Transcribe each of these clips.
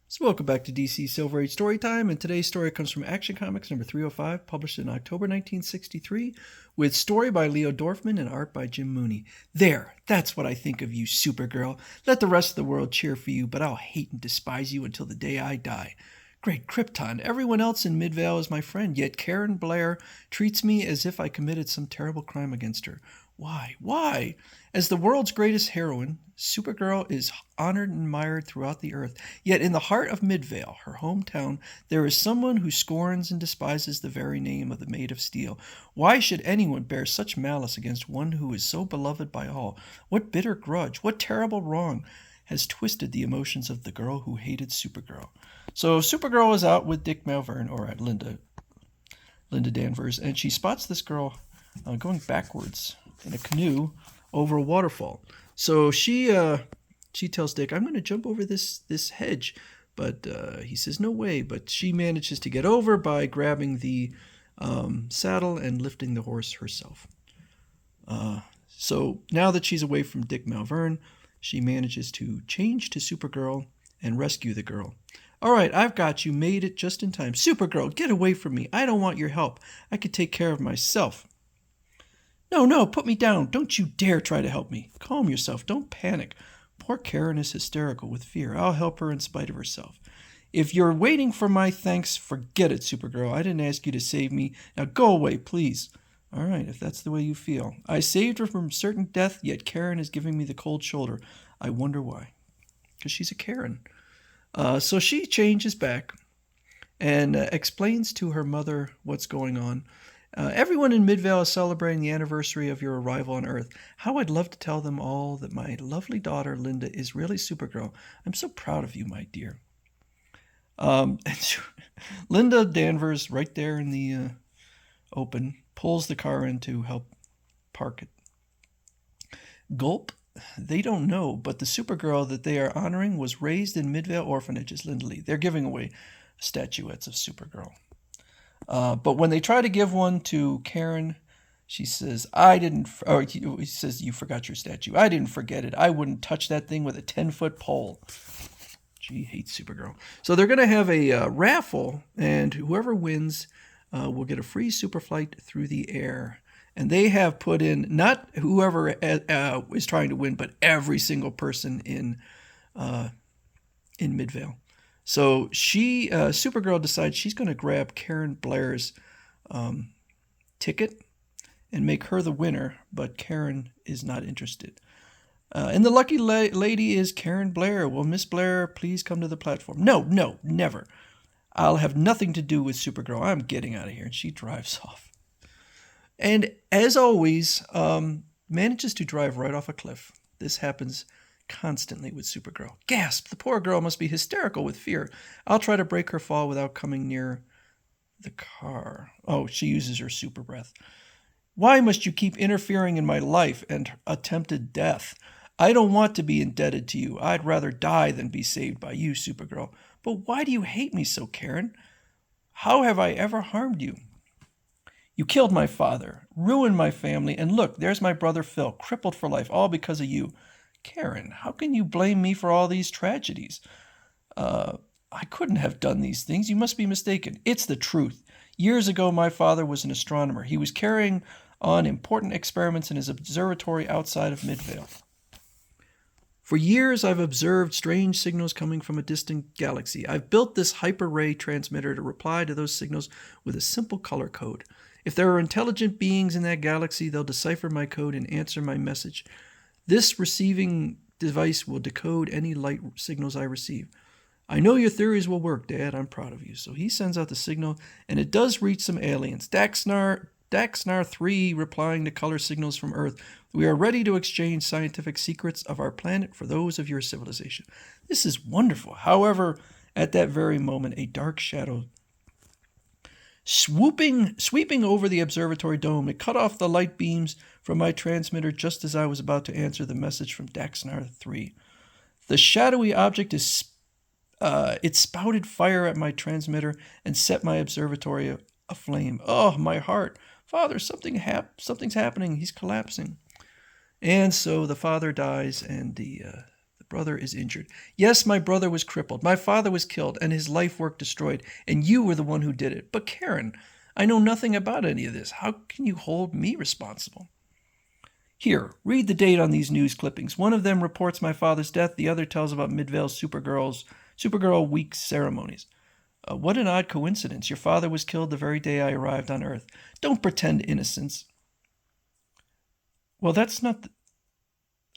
So welcome back to DC Silver Age Storytime, and today's story comes from Action Comics number 305, published in October 1963, with story by Leo Dorfman and art by Jim Mooney. There, that's what I think of you, Supergirl. Let the rest of the world cheer for you, but I'll hate and despise you until the day I die. Great Krypton, everyone else in Midvale is my friend, yet Karen Blair treats me as if I committed some terrible crime against her. Why? Why? As the world's greatest heroine, Supergirl is honored and admired throughout the earth. Yet in the heart of Midvale, her hometown, there is someone who scorns and despises the very name of the Maid of Steel. Why should anyone bear such malice against one who is so beloved by all? What bitter grudge, what terrible wrong has twisted the emotions of the girl who hated Supergirl? So Supergirl is out with Dick Malvern, or at Linda Danvers, and she spots this girl going backwards in a canoe over a waterfall. So she tells Dick, "I'm going to jump over this hedge," but he says, "No way." But she manages to get over by grabbing the saddle and lifting the horse herself. So now that she's away from Dick Malvern, she manages to change to Supergirl and rescue the girl. "All right, I've got you. Made it just in time. Supergirl, get away from me. I don't want your help. I could take care of myself." No, put me down. Don't you dare try to help me. Calm yourself. Don't panic. Poor Karen is hysterical with fear. I'll help her in spite of herself. If you're waiting for my thanks, forget it, Supergirl. I didn't ask you to save me. Now go away, please. All right, if that's the way you feel. I saved her from certain death, yet Karen is giving me the cold shoulder. I wonder why. Because she's a Karen. So she changes back and explains to her mother what's going on. Everyone in Midvale is celebrating the anniversary of your arrival on Earth. How I'd love to tell them all that my lovely daughter, Linda, is really Supergirl. I'm so proud of you, my dear. And Linda Danvers, right there in the open, pulls the car in to help park it. Gulp. They don't know, but the Supergirl that they are honoring was raised in Midvale orphanages, Lindley. They're giving away statuettes of Supergirl. But when they try to give one to Karen, she says, he says, "You forgot your statue." "I didn't forget it. I wouldn't touch that thing with a 10-foot pole." She hates Supergirl. So they're going to have a raffle, and whoever wins will get a free super flight through the air. And they have put in, not whoever is trying to win, but every single person in Midvale. So Supergirl decides she's going to grab Karen Blair's ticket and make her the winner, but Karen is not interested. And the lucky lady is Karen Blair. "Will Miss Blair please come to the platform?" No, never. "I'll have nothing to do with Supergirl. I'm getting out of here." And she drives off. And as always, manages to drive right off a cliff. This happens constantly with Supergirl. Gasp! The poor girl must be hysterical with fear. I'll try to break her fall without coming near the car. Oh, she uses her super breath. "Why must you keep interfering in my life and attempted death? I don't want to be indebted to you. I'd rather die than be saved by you, Supergirl. But why do you hate me so, Karen? How have I ever harmed you? You killed my father, ruined my family, and look, there's my brother Phil, crippled for life, all because of you. Karen, how can you blame me for all these tragedies? I couldn't have done these things. You must be mistaken. It's the truth. Years ago, my father was an astronomer. He was carrying on important experiments in his observatory outside of Midvale. For years, I've observed strange signals coming from a distant galaxy. I've built this hyper-ray transmitter to reply to those signals with a simple color code. If there are intelligent beings in that galaxy, they'll decipher my code and answer my message. This receiving device will decode any light signals I receive. I know your theories will work, Dad. I'm proud of you." So he sends out the signal, and it does reach some aliens. Daxnar 3 replying to color signals from Earth. "We are ready to exchange scientific secrets of our planet for those of your civilization." This is wonderful. However, at that very moment, a dark shadow sweeping over the observatory dome. It cut off the light beams from my transmitter just as I was about to answer the message from Daxnar 3. The shadowy object it spouted fire at my transmitter and set my observatory aflame. Oh, my heart. "Father, something's happening. He's collapsing." And so the father dies, and the brother is injured. Yes, my brother was crippled. My father was killed and his life work destroyed, and you were the one who did it. But Karen, I know nothing about any of this. How can you hold me responsible? Here, read the date on these news clippings. One of them reports my father's death. The other tells about Midvale's Supergirl Week ceremonies. What an odd coincidence. Your father was killed the very day I arrived on Earth. Don't pretend innocence. Well, that's not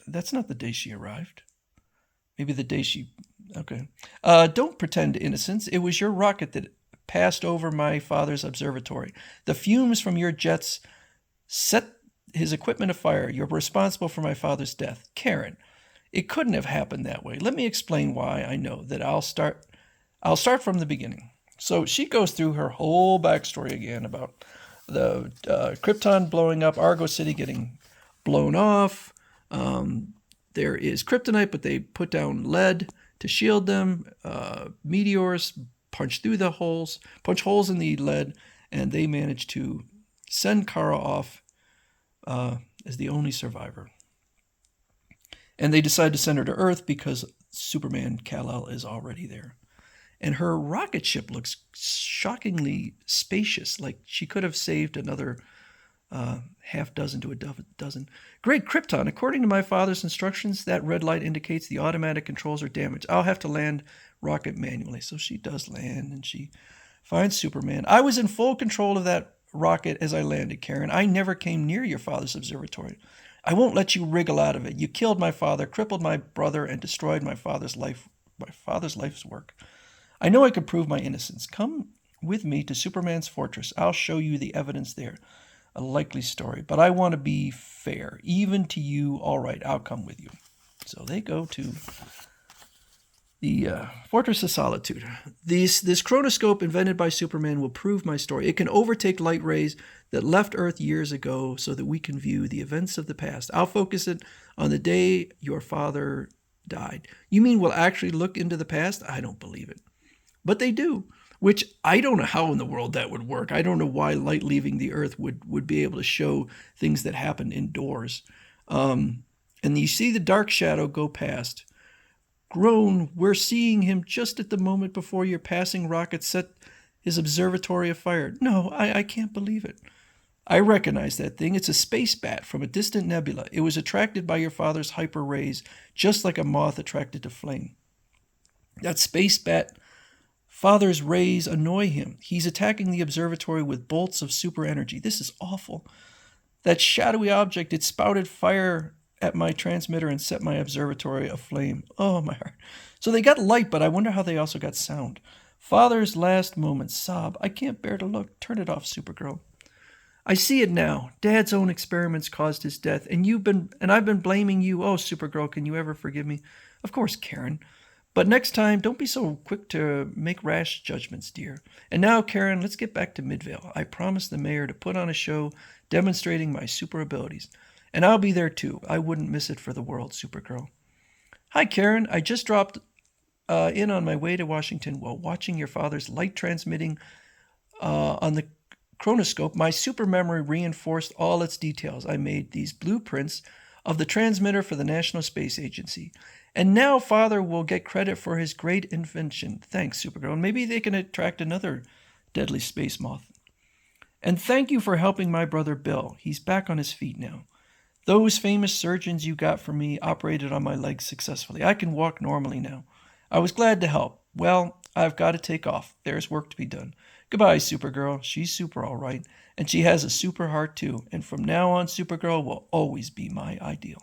the day she arrived. Maybe the day she... Okay. Don't pretend innocence. It was your rocket that passed over my father's observatory. The fumes from your jets set his equipment afire. You're responsible for my father's death. Karen, it couldn't have happened that way. Let me explain why I know that. I'll start from the beginning. So she goes through her whole backstory again about the Krypton blowing up, Argo City getting blown off. There is kryptonite, but they put down lead to shield them. Meteors punch holes in the lead, and they manage to send Kara off as the only survivor. And they decide to send her to Earth because Superman Kal-El is already there. And her rocket ship looks shockingly spacious, like she could have saved another half dozen to a dozen. Great Krypton, according to my father's instructions, that red light indicates the automatic controls are damaged. I'll have to land rocket manually. So she does land, and she finds Superman. I was in full control of that rocket as I landed, Karen. I never came near your father's observatory. I won't let you wriggle out of it. You killed my father, crippled my brother, and destroyed my father's life's work. I know I could prove my innocence. Come with me to Superman's fortress. I'll show you the evidence there. A likely story, but I want to be fair. Even to you, all right, I'll come with you. So they go to the Fortress of Solitude. This chronoscope invented by Superman will prove my story. It can overtake light rays that left Earth years ago so that we can view the events of the past. I'll focus it on the day your father died. You mean we'll actually look into the past? I don't believe it. But they do, which I don't know how in the world that would work. I don't know why light leaving the Earth would be able to show things that happen indoors. And you see the dark shadow go past. Groan, we're seeing him just at the moment before your passing rocket set his observatory afire. No, I can't believe it. I recognize that thing. It's a space bat from a distant nebula. It was attracted by your father's hyper rays, just like a moth attracted to flame. That space bat father's rays annoy him. He's attacking the observatory with bolts of super energy. This is awful. That shadowy object, it spouted fire at my transmitter and set my observatory aflame. Oh, my heart. So they got light, but I wonder how they also got sound. Father's last moments. Sob. I can't bear to look. Turn it off, Supergirl. I see it now. Dad's own experiments caused his death, and I've been blaming you. Oh, Supergirl, can you ever forgive me? Of course, Karen. But next time, don't be so quick to make rash judgments, dear. And now, Karen, let's get back to Midvale. I promised the mayor to put on a show demonstrating my super abilities. And I'll be there too. I wouldn't miss it for the world, Supergirl. Hi, Karen. I just dropped in on my way to Washington while watching your father's light transmitting on the chronoscope. My super memory reinforced all its details. I made these blueprints of the transmitter for the National Space Agency. And now Father will get credit for his great invention. Thanks, Supergirl. And maybe they can attract another deadly space moth. And thank you for helping my brother Bill. He's back on his feet now. Those famous surgeons you got for me operated on my legs successfully. I can walk normally now. I was glad to help. Well, I've got to take off. There's work to be done. Goodbye, Supergirl. She's super all right. And she has a super heart too. And from now on, Supergirl will always be my ideal.